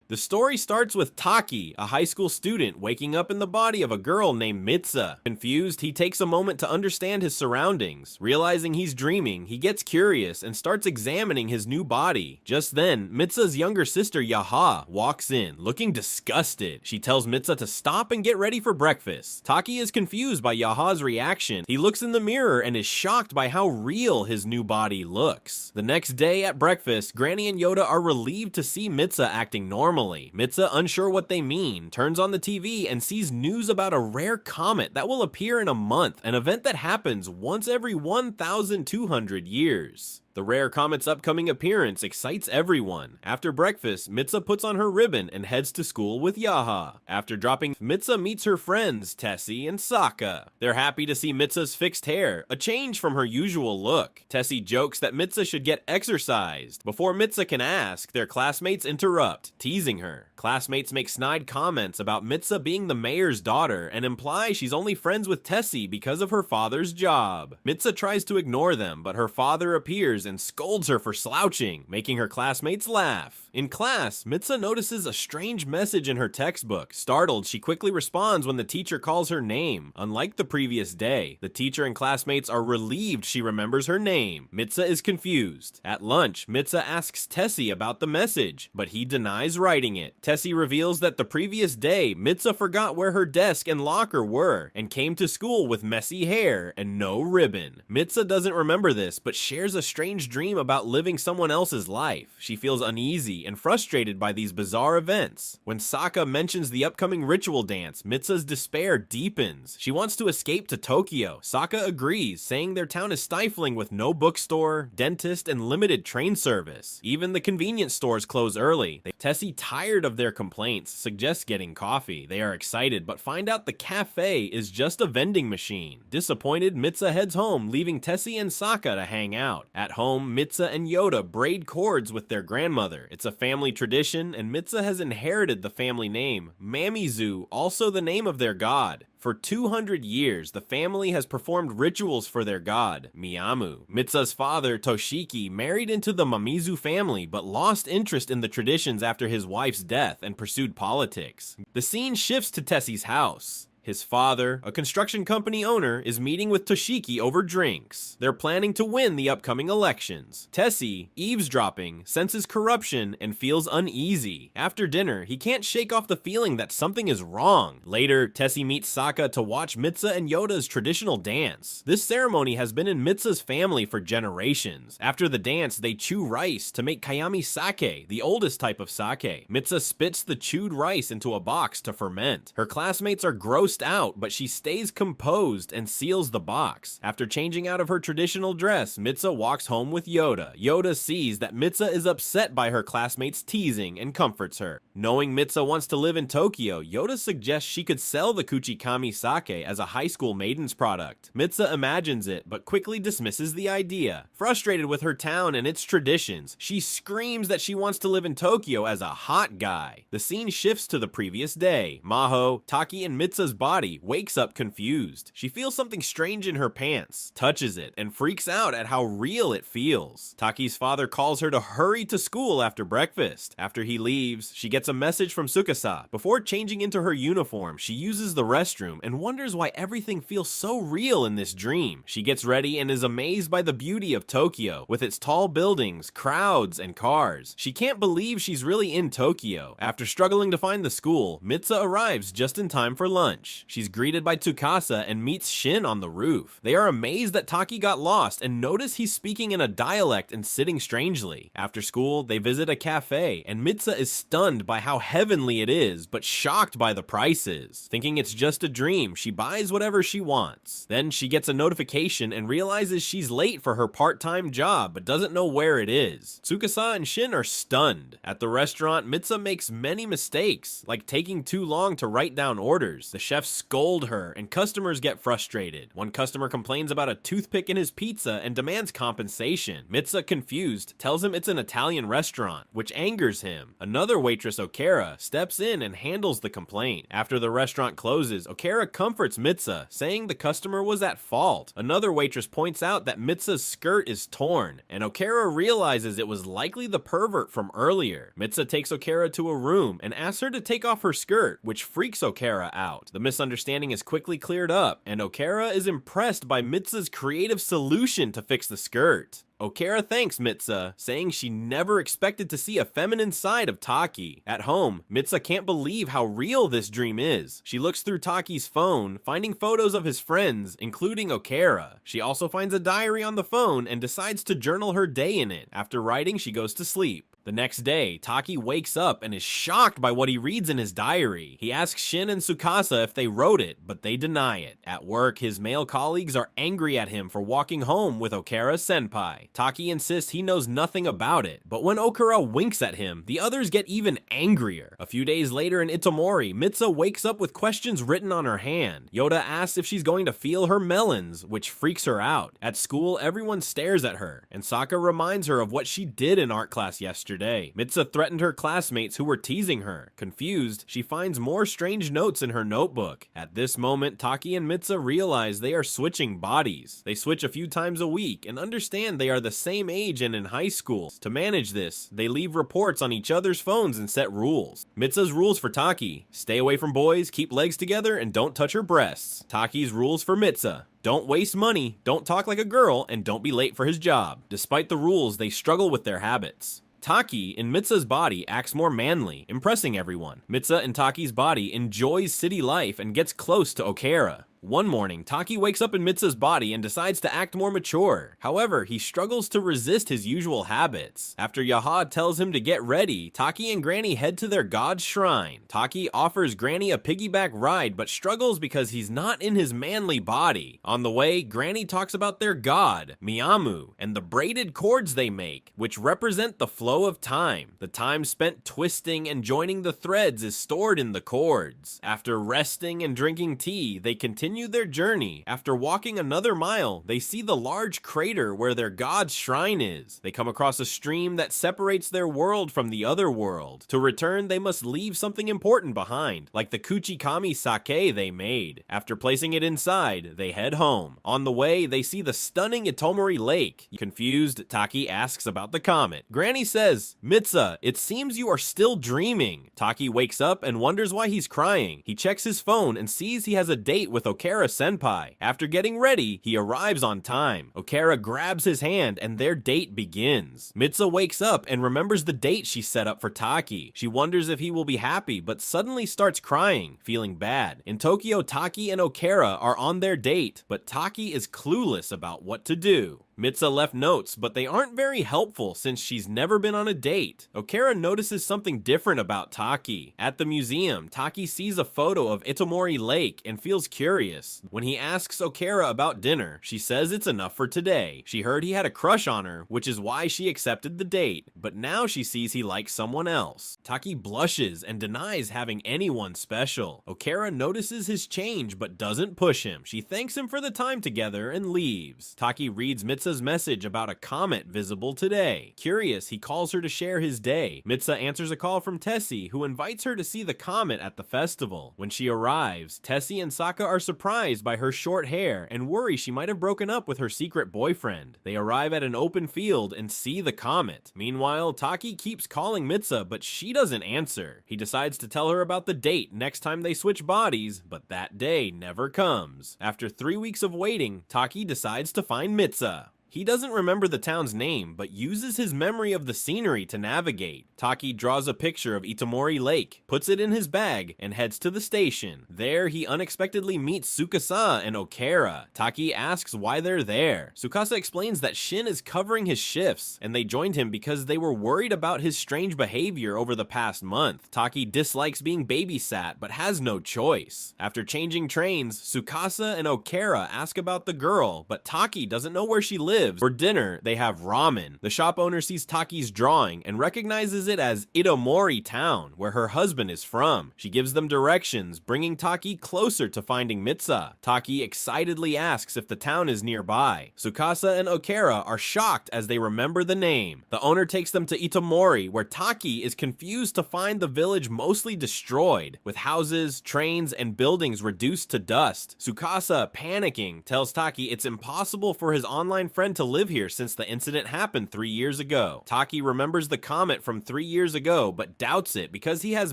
The story starts with Taki, a high school student, waking up in the body of a girl named Mitsa. Confused, he takes a moment to understand his surroundings. Realizing he's dreaming, he gets curious and starts examining his new body. Just then, Mitsa's younger sister Yaha walks in, looking disgusted. She tells Mitsa to stop and get ready for breakfast. Taki is confused by Yaha's reaction. He looks in the mirror and is shocked by how real his new body looks. The next day at breakfast, Granny and Yoda are relieved to see Mitsa acting normally. Mitsa, unsure what they mean, turns on the TV and sees news about a rare comet that will appear in a month, an event that happens once every 1,200 years. The rare comet's upcoming appearance excites everyone. After breakfast, Mitsa puts on her ribbon and heads to school with Yaha. After dropping, Mitsa meets her friends, Tessie and Sokka. They're happy to see Mitsa's fixed hair, a change from her usual look. Tessie jokes that Mitsa should get exercised. Before Mitsa can ask, their classmates interrupt, teasing her. Classmates make snide comments about Mitsa being the mayor's daughter and imply she's only friends with Tessie because of her father's job. Mitsa tries to ignore them, but her father appears and scolds her for slouching, making her classmates laugh. In class, Mitsa notices a strange message in her textbook. Startled, she quickly responds when the teacher calls her name. Unlike the previous day, the teacher and classmates are relieved she remembers her name. Mitsa is confused. At lunch, Mitsa asks Tessie about the message, but he denies writing it. Tessie reveals that the previous day, Mitsa forgot where her desk and locker were, and came to school with messy hair and no ribbon. Mitsa doesn't remember this, but shares a strange dream about living someone else's life. She feels uneasy and frustrated by these bizarre events. When Sokka mentions the upcoming ritual dance, Mitsa's despair deepens. She wants to escape to Tokyo. Sokka agrees, saying their town is stifling with no bookstore, dentist, and limited train service. Even the convenience stores close early. Tessie, tired of their complaints, suggests getting coffee. They are excited, but find out the cafe is just a vending machine. Disappointed, Mitsa heads home, leaving Tessie and Sokka to hang out. At home, Mitsa and Yoda braid cords with their grandmother. It's a family tradition, and Mitsa has inherited the family name, Mamizu, also the name of their god. For 200 years, the family has performed rituals for their god, Miyamu. Mitsa's father, Toshiki, married into the Mamizu family, but lost interest in the traditions after his wife's death and pursued politics. The scene shifts to Tessie's house. His father, a construction company owner, is meeting with Toshiki over drinks. They're planning to win the upcoming elections. Tessie, eavesdropping, senses corruption and feels uneasy. After dinner, he can't shake off the feeling that something is wrong. Later, Tessie meets Sokka to watch Mitsa and Yoda's traditional dance. This ceremony has been in Mitsa's family for generations. After the dance, they chew rice to make Kayami sake, the oldest type of sake. Mitsa spits the chewed rice into a box to ferment. Her classmates are grossed out, but she stays composed and seals the box. After changing out of her traditional dress, Mitsa walks home with Yoda. Yoda sees that Mitsa is upset by her classmates' teasing and comforts her. Knowing Mitsa wants to live in Tokyo, Yoda suggests she could sell the Kuchikami sake as a high school maiden's product. Mitsa imagines it, but quickly dismisses the idea. Frustrated with her town and its traditions, she screams that she wants to live in Tokyo as a hot guy. The scene shifts to the previous day. Maho, Taki, and Mitsa's body wakes up confused. She feels something strange in her pants, touches it, and freaks out at how real it feels. Taki's father calls her to hurry to school after breakfast. After he leaves, she gets a message from Tsukasa. Before changing into her uniform, she uses the restroom and wonders why everything feels so real in this dream. She gets ready and is amazed by the beauty of Tokyo, with its tall buildings, crowds, and cars. She can't believe she's really in Tokyo. After struggling to find the school, Mitsa arrives just in time for lunch. She's greeted by Tsukasa and meets Shin on the roof. They are amazed that Taki got lost and notice he's speaking in a dialect and sitting strangely. After school, they visit a cafe, and Mitsa is stunned by how heavenly it is, but shocked by the prices. Thinking it's just a dream, she buys whatever she wants. Then she gets a notification and realizes she's late for her part-time job, but doesn't know where it is. Tsukasa and Shin are stunned. At the restaurant, Mitsa makes many mistakes, like taking too long to write down orders. The chef chefs scold her, and customers get frustrated. One customer complains about a toothpick in his pizza and demands compensation. Mitsa, confused, tells him it's an Italian restaurant, which angers him. Another waitress, Okara, steps in and handles the complaint. After the restaurant closes, Okara comforts Mitsa, saying the customer was at fault. Another waitress points out that Mitsa's skirt is torn, and Okara realizes it was likely the pervert from earlier. Mitsa takes Okara to a room and asks her to take off her skirt, which freaks Okara out. The misunderstanding is quickly cleared up, and Okara is impressed by Mitsa's creative solution to fix the skirt. Okara thanks Mitsa, saying she never expected to see a feminine side of Taki. At home, Mitsa can't believe how real this dream is. She looks through Taki's phone, finding photos of his friends, including Okara. She also finds a diary on the phone and decides to journal her day in it. After writing, she goes to sleep. The next day, Taki wakes up and is shocked by what he reads in his diary. He asks Shin and Tsukasa if they wrote it, but they deny it. At work, his male colleagues are angry at him for walking home with Okara-senpai. Taki insists he knows nothing about it, but when Okara winks at him, the others get even angrier. A few days later in Itomori, Mitsa wakes up with questions written on her hand. Yoda asks if she's going to feel her melons, which freaks her out. At school, everyone stares at her, and Sokka reminds her of what she did in art class yesterday. Mitsa threatened her classmates who were teasing her. Confused, she finds more strange notes in her notebook. At this moment, Taki and Mitsa realize they are switching bodies. They switch a few times a week and understand they are the same age and in high school. To manage this, they leave reports on each other's phones and set rules. Mitsa's rules for Taki: stay away from boys, keep legs together, and don't touch her breasts. Taki's rules for Mitsa: don't waste money, don't talk like a girl, and don't be late for his job. Despite the rules, they struggle with their habits. Taki, in Mitsa's body, acts more manly, impressing everyone. Mitsa, in Taki's body, enjoys city life and gets close to Okara. One morning, Taki wakes up in Mitsa's body and decides to act more mature. However, he struggles to resist his usual habits. After Yaha tells him to get ready, Taki and Granny head to their god's shrine. Taki offers Granny a piggyback ride, but struggles because he's not in his manly body. On the way, Granny talks about their god, Miyamu, and the braided cords they make, which represent the flow of time. The time spent twisting and joining the threads is stored in the cords. After resting and drinking tea, they continue their journey. After walking another mile, they see the large crater where their god's shrine is. They come across a stream that separates their world from the other world. To return, they must leave something important behind, like the Kuchikami sake they made. After placing it inside, they head home. On the way, they see the stunning Itomori Lake. Confused, Taki asks about the comet. Granny says, "Mitsa, it seems you are still dreaming." Taki wakes up and wonders why he's crying. He checks his phone and sees he has a date with Okara-senpai. After getting ready, he arrives on time. Okara grabs his hand and their date begins. Mitsa wakes up and remembers the date she set up for Taki. She wonders if he will be happy, but suddenly starts crying, feeling bad. In Tokyo, Taki and Okara are on their date, but Taki is clueless about what to do. Mitsa left notes, but they aren't very helpful since she's never been on a date. Okara notices something different about Taki. At the museum, Taki sees a photo of Itomori Lake and feels curious. When he asks Okara about dinner, she says it's enough for today. She heard he had a crush on her, which is why she accepted the date, but now she sees he likes someone else. Taki blushes and denies having anyone special. Okara notices his change but doesn't push him. She thanks him for the time together and leaves. Taki reads Mitsa's message about a comet visible today. Curious, he calls her to share his day. Mitsa answers a call from Tessie, who invites her to see the comet at the festival. When she arrives, Tessie and Sokka are surprised by her short hair and worry she might have broken up with her secret boyfriend. They arrive at an open field and see the comet. Meanwhile, Taki keeps calling Mitsa, but she doesn't answer. He decides to tell her about the date next time they switch bodies, but that day never comes. After 3 weeks of waiting, Taki decides to find Mitsa. He doesn't remember the town's name, but uses his memory of the scenery to navigate. Taki draws a picture of Itomori Lake, puts it in his bag, and heads to the station. There, he unexpectedly meets Tsukasa and Okara. Taki asks why they're there. Tsukasa explains that Shin is covering his shifts, and they joined him because they were worried about his strange behavior over the past month. Taki dislikes being babysat, but has no choice. After changing trains, Tsukasa and Okara ask about the girl, but Taki doesn't know where she lives. lives. For dinner, they have ramen. The shop owner sees Taki's drawing and recognizes it as Itomori Town, where her husband is from. She gives them directions, bringing Taki closer to finding Mitsa. Taki excitedly asks if the town is nearby. Tsukasa and Okera are shocked as they remember the name. The owner takes them to Itomori, where Taki is confused to find the village mostly destroyed, with houses, trains, and buildings reduced to dust. Tsukasa, panicking, tells Taki it's impossible for his online friend to live here since the incident happened 3 years ago. Taki remembers the comet from 3 years ago, but doubts it because he has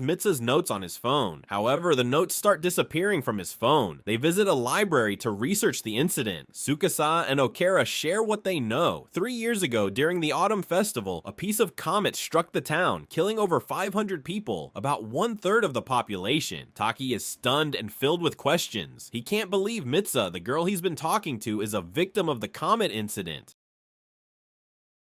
Mitsa's notes on his phone. However, the notes start disappearing from his phone. They visit a library to research the incident. Tsukasa and Okera share what they know. 3 years ago, during the Autumn Festival, a piece of comet struck the town, killing over 500 people, about 1/3 of the population. Taki is stunned and filled with questions. He can't believe Mitsa, the girl he's been talking to, is a victim of the comet incident.